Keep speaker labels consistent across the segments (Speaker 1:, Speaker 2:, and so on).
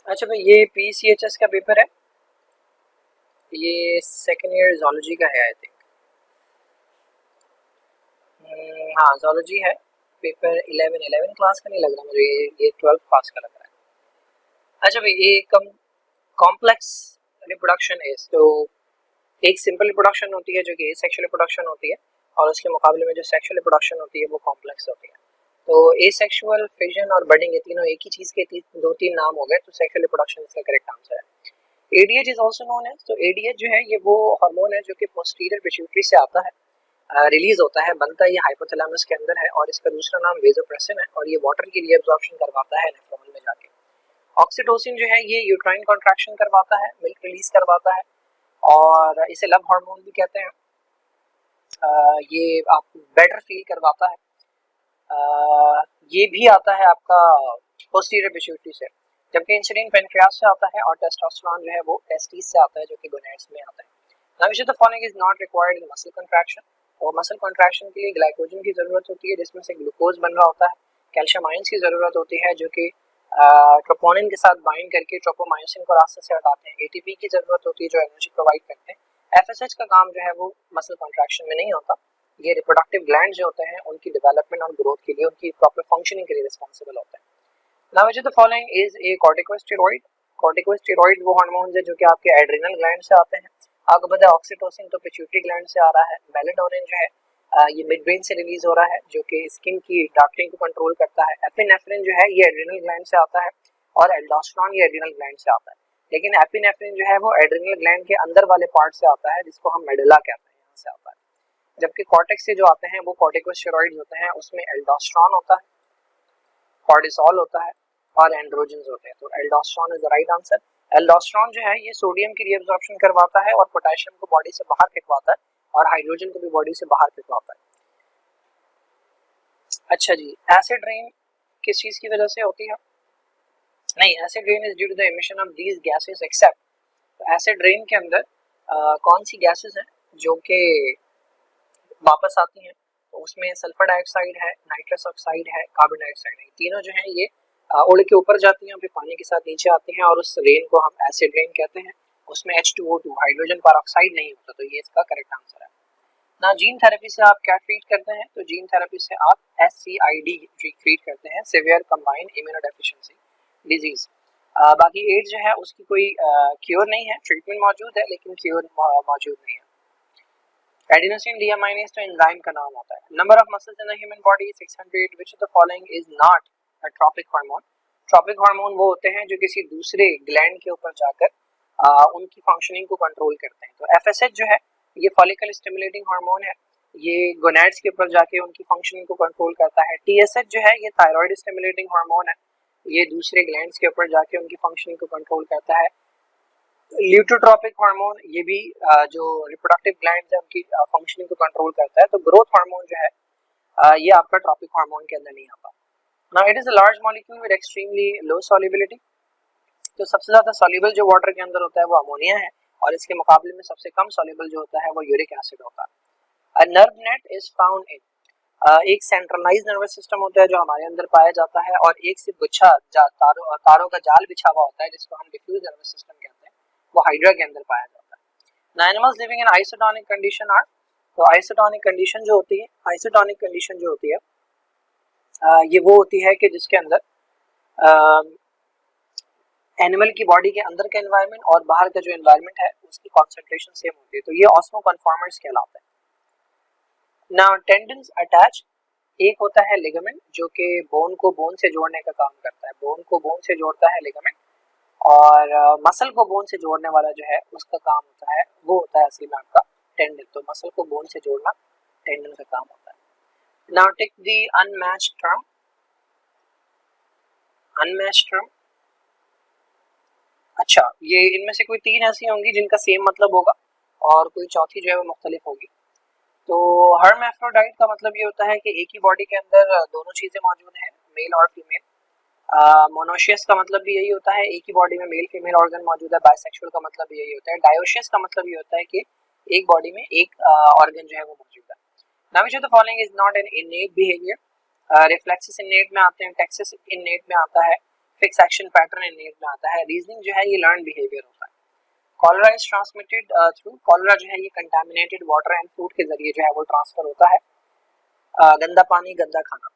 Speaker 1: अच्छा भाई, ये PCHS का पेपर है। ये सेकेंड ईयर जोलॉजी का है आई थिंक। हाँ जोलॉजी है। पेपर 11 क्लास का नहीं लग रहा मुझे, ये 12th क्लास का लग रहा है। अच्छा भाई, ये कम कॉम्प्लेक्स रिप्रोडक्शन है तो एक सिंपल रिप्रोडक्शन होती है जो कि एसेक्सुअल रिप्रोडक्शन होती है, और उसके मुकाबले में जो सेक्सुअल रिप्रोडक्शन होती है वो कॉम्प्लेक्स होती है। तो एसेक्सुअल, फिजन और बडिंग, ये तीनों एक ही चीज के दो तीन नाम हो गए, तो सेक्सुअल रिप्रोडक्शन इसका करेक्ट आंसर है। ADH is also known as, तो एडीएच जो है ये वो हार्मोन है जो कि पोस्टीरियर पिट्यूटरी से आता है, रिलीज होता है, बनता है ये हाइपोथैलेमस के अंदर है, और इसका दूसरा नाम वेसोप्रेसिन है, और ये वाटर की रीअब्जॉर्प्शन करवाता है नेफ्रॉन में जाके। ऑक्सीटोसिन जो है ये यूट्राइन कॉन्ट्रैक्शन करवाता है, मिल्क रिलीज करवाता है, और इसे लव हार्मोन भी कहते हैं। ये आपको बेटर फील करवाता है। ये भी आता है आपका पोस्टीरियर पिट्यूटरी से, जबकि इंसुलिन पेनक्रियास से आता है, और टेस्टोस्टेरोन जो है वो टेस्टिस से आता है जो कि गोनैड्स में आता है। Now which of the following is not required in muscle contraction. और मसल कंट्रैक्शन के लिए ग्लाइकोजन की जरूरत होती है जिसमें से ग्लूकोज बन रहा होता है। कैल्शियम आयंस की जरूरत होती है जो कि ट्रोपोनिन के साथ बाइंड करके ट्रोपोमायोसिन को रास्ते से हटाते हैं। एटीपी की जरूरत होती है जो एनर्जी प्रोवाइड करते हैं। एफएसएच का काम जो है वो मसल कंट्रैक्शन में नहीं होता। ये रिप्रोडक्टिव ग्लैंड जो होते हैं उनकी डेवलपमेंट और ग्रोथ के लिए, उनकी प्रॉपर फंक्शनिंग के लिए रिस्पॉन्सिबल होते हैं। Now which of the following is a corticosteroid. Corticosteroid वो हार्मोन्स है जो कि आपके एड्रिनल ग्लैंड से आते हैं। आपको पता है ऑक्सीटोसिन तो पिट्यूटरी ग्लैंड से आ रहा है। मेलेटोनिन जो है ये मिड ब्रेन से रिलीज हो रहा है जो कि स्किन की डार्कनिंग को कंट्रोल करता है। एपिनेफ्रिन जो है ये एड्रिनल ग्लैंड से आता है, और एल्डोस्टेरोन ये एड्रिनल ग्लैंड से आता है। लेकिन एपिनेफ्रिन जो है वो एड्रिनल ग्लैंड के अंदर वाले पार्ट से आता है जिसको हम मेडुला कहते हैं, यहाँ से आता है। जबकि कॉर्टेक्स से जो आते हैं वो कॉर्टिकोस्टेरॉइड्स होते हैं, उसमें एल्डोस्टेरोन होता है, कॉर्टिसोल होता है, और एंड्रोजन्स होते हैं। तो aldosterone is the right answer. Aldosterone जो है ये सोडियम की रीअब्जॉर्प्शन करवाता है और पोटेशियम को बॉडी से बाहर फेंकवाता है, और हाइड्रोजन को भी बॉडी से बाहर फेंकवाता है। अच्छा जी, एसिड रेन किस चीज की वजह से होती है? नहीं, acid rain is due to the emission of these gases except. तो एसिड रेन के अंदर कौन सी गैसेस हैं जो कि वापस आती हैं? तो उसमें सल्फर डाइऑक्साइड है, नाइट्रस ऑक्साइड है, कार्बन डाइऑक्साइड है। तीनों जो है ये उड़ के ऊपर जाती हैं, फिर पानी के साथ नीचे आती हैं, और उस रेन को हम एसिड रेन कहते हैं। उसमें H2O2 हाइड्रोजन पेरोक्साइड नहीं होता, तो ये इसका करेक्ट आंसर है। ना जीन थेरेपी से आप क्या ट्रीट करते हैं? तो जीन थेरेपी से आप SCID ट्रीट करते हैं, सिवियर कंबाइंड इम्यूनोडेफिशिएंसी डिजीज। बाकी एड्स जो है उसकी कोई क्योर नहीं है, ट्रीटमेंट मौजूद है लेकिन क्योर मौजूद नहीं है। एडिनोसिन डीअमाइनेज तो एंजाइम का नाम होता है। Number of muscles in the human body 600, which of the following is not a tropic hormone. Tropic hormone वो होते हैं जो किसी दूसरे ग्लैंड के ऊपर जाकर उनकी फंक्शनिंग को कंट्रोल करते हैं। तो एफएसएच जो है ये फॉलिकल स्टिमुलेटिंग हार्मोन है, ये गोनैड्स के ऊपर जाके उनकी फंक्शनिंग को कंट्रोल करता है। टीएसएच जो है ये थायराइड स्टिमुलेटिंग हार्मोन है, ये दूसरे ग्लैंड्स के ऊपर जाके उनकी फंक्शनिंग को कंट्रोल करता है। ल्यूटोट्रॉपिक हार्मोन ये भी जो रिप्रोडक्टिव ग्लैंड है उनकी फंक्शनिंग को कंट्रोल करता है। तो ग्रोथ हार्मोन जो है ये आपका ट्रॉपिक हार्मोन के अंदर नहीं आता। Now it is a large molecule with extremely low solubility. तो सबसे ज्यादा सॉल्युबल जो वाटर के अंदर होता है वो अमोनिया है, और इसके मुकाबले में सबसे कम सॉल्युबल जो होता है वो यूरिक एसिड होता है। A nerve net is found in, एक सेंट्रलाइज्ड नर्वस सिस्टम होता है जो हमारे अंदर पाया जाता है, और एक से गुच्छा तारों का जाल बिछा हुआ होता है जिसको हम डिफ्यूज नर्वस सिस्टम कहते हैं, वो हाइड्रा के अंदर पाया जाता है। Animals living in isotonic condition are, तो आइसोटोनिक कंडीशन जो होती है, आइसोटोनिक कंडीशन जो होती है ये वो होती है कि जिसके अंदर एनिमल की बॉडी के अंदर का एनवायरनमेंट और बाहर का जो एनवायरनमेंट है उसकी कॉन्सेंट्रेशन सेम होती है, तो ये ऑस्मो कन्फॉर्मर्स कहलाते हैं। नाउ टेंडन्स अटैच, एक होता है लिगामेंट जो कि बोन को बोन से जोड़ने का काम करता है, बोन को बोन से जोड़ता है लिगामेंट, और मसल को बोन से जोड़ने वाला जो है उसका काम होता है, वो होता है असली में आपका टेंडन। तो मसल को बोन से जोड़ना टेंडन का काम होता है। Now take the unmatched term. Unmatched term, अच्छा ये इनमें से कोई तीन ऐसी होंगी जिनका सेम मतलब होगा, और कोई चौथी जो है वो मुख्तलिफ होगी। तो हर्माफ्रोडाइट का मतलब ये होता है कि एक ही बॉडी के अंदर दोनों चीजें मौजूद हैं, मेल और फीमेल। मोनोशियस का मतलब भी यही होता है, एक ही बॉडी में मेल फीमेल ऑर्गन मौजूद है। बाइसेक्सुअल का मतलब भी यही होता है। डायोशियस का मतलब ये होता है कि एक बॉडी में एक ऑर्गन जो है वो मौजूद है। Now which of the following is not an इनेट behaviour. Reflexes इनेट में आते हैं, टेक्सिस इनेट में आता है, फिक्स एक्शन पैटर्न इनेट में आता है। रीजनिंग जो है ये लर्न बिहेवियर होता है। Cholera is transmitted through, cholera जो है ये कंटामिनेटेड वाटर एंड फूड के जरिए जो है वो ट्रांसफर होता है। गंदा पानी, गंदा खाना।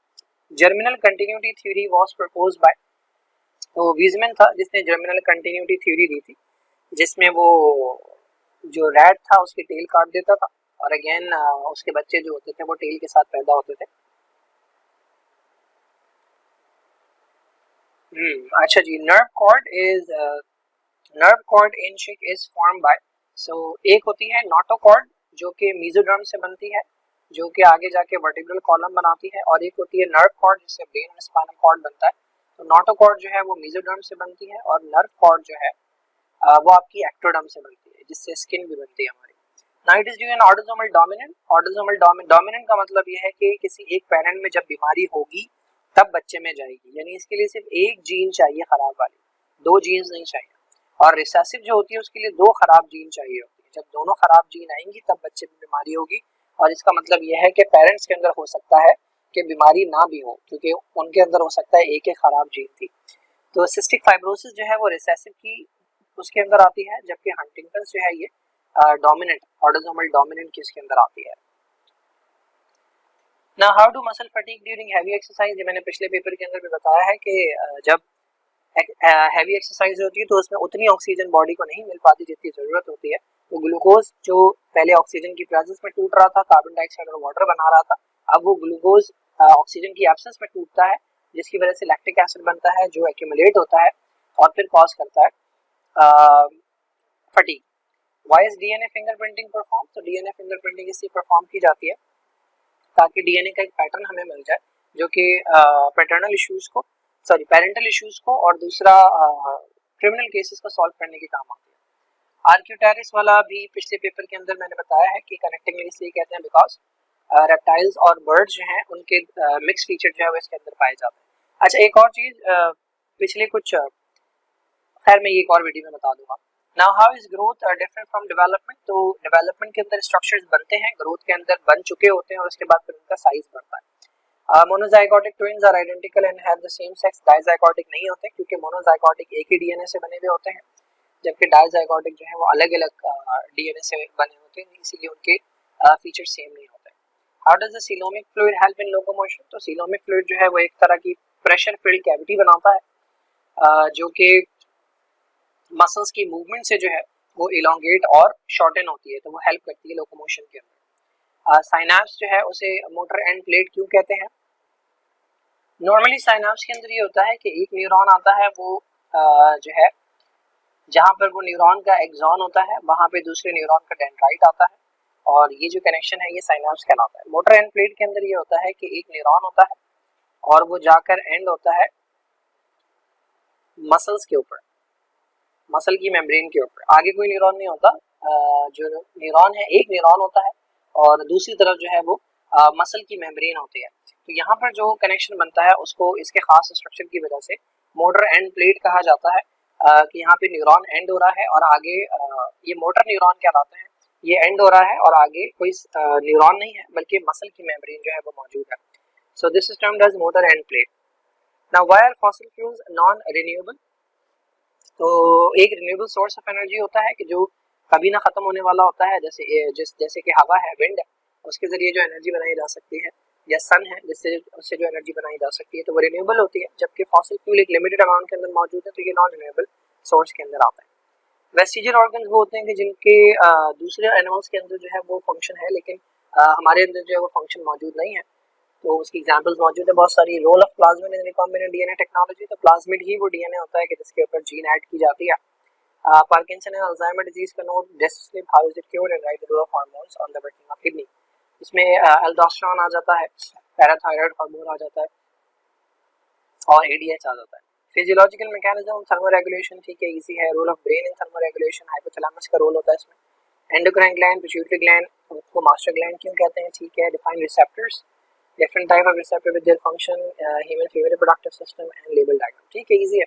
Speaker 1: Germinal continuity theory was proposed by, तो वीजमैन था जिसने जर्मिनल कंटिन्यूटी थ्योरी दी थी, जिसमें वो जो रैट था उसकी टेल काट देता था और अगेन उसके बच्चे जो होते थे वो टेल के साथ पैदा होते थे। अच्छा जी, नर्व कॉर्ड इन शिक इज फॉर्म बाय, सो एक होती है नोटोकॉर्ड जो कि मेसोडर्म से बनती है, जो कि आगे जाके वर्टिब्रल कॉलम बनाती है, और एक होती है नर्व कॉर्ड जिससे ब्रेन एंड स्पाइनल कॉर्ड बनता है। तो नोटोकॉर्ड जो है वो मेसोडर्म से बनती है और नर्व कॉर्ड जो है वो आपकी एक्टोडर्म से बनती है, जिससे स्किन भी बनती है हमारी। Now it is due N autosomal dominant. Autosomal dominant का मतलब यह है कि किसी एक पेरेंट में जब बीमारी होगी तब बच्चे में जाएगी, यानी इसके लिए सिर्फ एक जीन चाहिए खराब वाली, दो जीन्स नहीं चाहिए। और रिसेसिव जो होती है उसके लिए दो खराब जीन चाहिए होती है। जब दोनों खराब जीन आएंगी तब बच्चे में बीमारी होगी, और इसका मतलब यह है कि पेरेंट्स के अंदर हो सकता है कि बीमारी ना भी हो, क्योंकि उनके अंदर हो सकता है एक खराब जीन थी। तो सिस्टिक फाइब्रोसिस जो है वो रिसेसिव की उसके अंदर आती है, जबकि हंटिंगटन जो है ये डोमिनेंट, ऑटोसोमल डोमिनेंट की उसके अंदर आती है। ना how do muscle fatigue during heavy exercise, ये मैंने पिछले पेपर के अंदर भी बताया है कि जब हैवी एक्सरसाइज होती है तो उसमें उतनी ऑक्सीजन बॉडी को नहीं मिल पाती जितनी ज़रूरत होती है। तो ग्लूकोज जो पहले ऑक्सीजन की प्रेजेंस में टूट रहा था, कार्बन डाइऑक्साइड और वाटर बना रहा था, अब वो ग्लूकोज ऑक्सीजन की एब्सेंस में टूटता है, जिसकी वजह से लैक्टिक एसिड बनता है जो एक्यूमुलेट होता है और फिर कॉज करता है fatigue. Why is DNA fingerprinting perform, तो डीएनए फिंगरप्रिंटिंग इसलिए परफॉर्म की जाती है ताकि डीएनए का एक पैटर्न हमें मिल जाए जो कि पेरेंटल इश्यूज को और दूसरा क्रिमिनल केसेस को सॉल्व करने के काम आती है। आर्क्यूटेरिस वाला भी पिछले पेपर के अंदर मैंने बताया है कि कनेक्टिंग लिंक इसलिए कहते हैं बिकॉज रेप्टाइल्स और बर्ड्स जो हैं उनके मिक्स फीचर जो है वो इसके अंदर पाए जाते हैं। अच्छा, एक और चीज पिछले कुछ खैर मैं एक और वीडियो में बता दूंगा। Now how is growth different from development, तो डेवलपमेंट के अंदर स्ट्रक्चर्स बनते हैं, ग्रोथ के अंदर बन चुके होते हैं और उसके बाद फिर उनका साइज बढ़ता है। Monozygotic twins are identical and have the same sex, dizygotic नहीं होते क्योंकि मोनोजाइगोटिक एक ही डीएनए से बने हुए होते हैं, जबकि डाइजाइगोटिक जो है वो अलग अलग डीएनए से बने होते हैं, इसीलिए उनके फीचर सेम नहीं होते। How does the coelomic fluid help in locomotion, तो सीलोमिक फ्लूइड जो है वो एक तरह की प्रेशर फील्ड कैविटी बनाता है जो कि मसल्स की मूवमेंट से जो है वो इलोंगेट और शॉर्टन होती है, तो वो हेल्प करती है लोकोमोशन के अंदर। साइनाप्स जो है उसे मोटर एंड प्लेट क्यों कहते हैं? नॉर्मली साइनाप्स के अंदर ये होता है कि एक न्यूरॉन आता है, वो जो है जहाँ पर वो न्यूरॉन का एक्सॉन होता है वहाँ पे दूसरे न्यूरॉन का डेंड्राइट आता है, और ये जो कनेक्शन है ये साइनाप्स कहलाता है। मोटर एंड प्लेट के अंदर ये होता है कि एक न्यूरॉन होता है और वो जाकर एंड होता है मसल्स के ऊपर, मसल की मेम्ब्रेन के ऊपर, आगे कोई न्यूरॉन नहीं होता। जो न्यूरॉन है एक न्यूरॉन होता है और दूसरी तरफ जो है वो मसल की मेम्ब्रेन होती है। तो यहाँ पर जो कनेक्शन बनता है उसको इसके खास स्ट्रक्चर की वजह से मोटर एंड प्लेट कहा जाता है कि यहाँ पे न्यूरॉन एंड हो रहा है और आगे ये मोटर न्यूरॉन कहलाते हैं, ये एंड हो रहा है और आगे कोई न्यूरॉन नहीं है बल्कि मसल की मेम्ब्रेन जो है वो मौजूद है। So this is termed as motor end plate. Now why are fossil fuels non renewable, तो एक रिन्यूएबल सोर्स ऑफ एनर्जी होता है कि जो कभी ना खत्म होने वाला होता है, जैसे कि हवा है, विंड है, उसके जरिए जो एनर्जी बनाई जा सकती है, या सन है जिससे उससे जो एनर्जी बनाई जा सकती है, तो वो रिन्यूएबल होती है। जबकि फॉसिल फ्यूल एक लिमिटेड अमाउंट के अंदर मौजूद है, तो ये नॉन रिन्यूएबल सोर्स के अंदर आता है। वेस्टिजियल ऑर्गन्स वो होते हैं कि जिनके दूसरे एनिमल्स के अंदर जो है वो फंक्शन है, लेकिन हमारे अंदर जो है वो फंक्शन मौजूद नहीं है, तो उसकी एग्जांपल्स मौजूद है बहुत सारी। Role of plasmid in recombinant DNA technology, तो प्लाज्मिड ही वो डीएनए होता है कि जिसके ऊपर जीन ऐड की जाती है। पार्किंसन एंड अल्जाइमर डिजीज का नोट, डेस्ट स्लिप, how is it cured, and write the role of hormones on the working of kidney. इसमें एल्डोस्टेरोन आ जाता है, पैराथायराइड हार्मोन आ जाता है और एडीएच आ जाता है। फिजियोलॉजिकल मैकेनिज्म, थर्मोरेगुलेशन, ठीक है, इजी है। Role of brain in thermoregulation, hypothalamus का रोल होता है इसमें। एंडोक्राइन ग्लैंड, पिट्यूटरी ग्लैंड को मास्टर ग्लैंड क्यों कहते हैं, ठीक है। Define receptors, different type of receptor with their function, human female reproductive system and label diagram, ठीक है, easy है।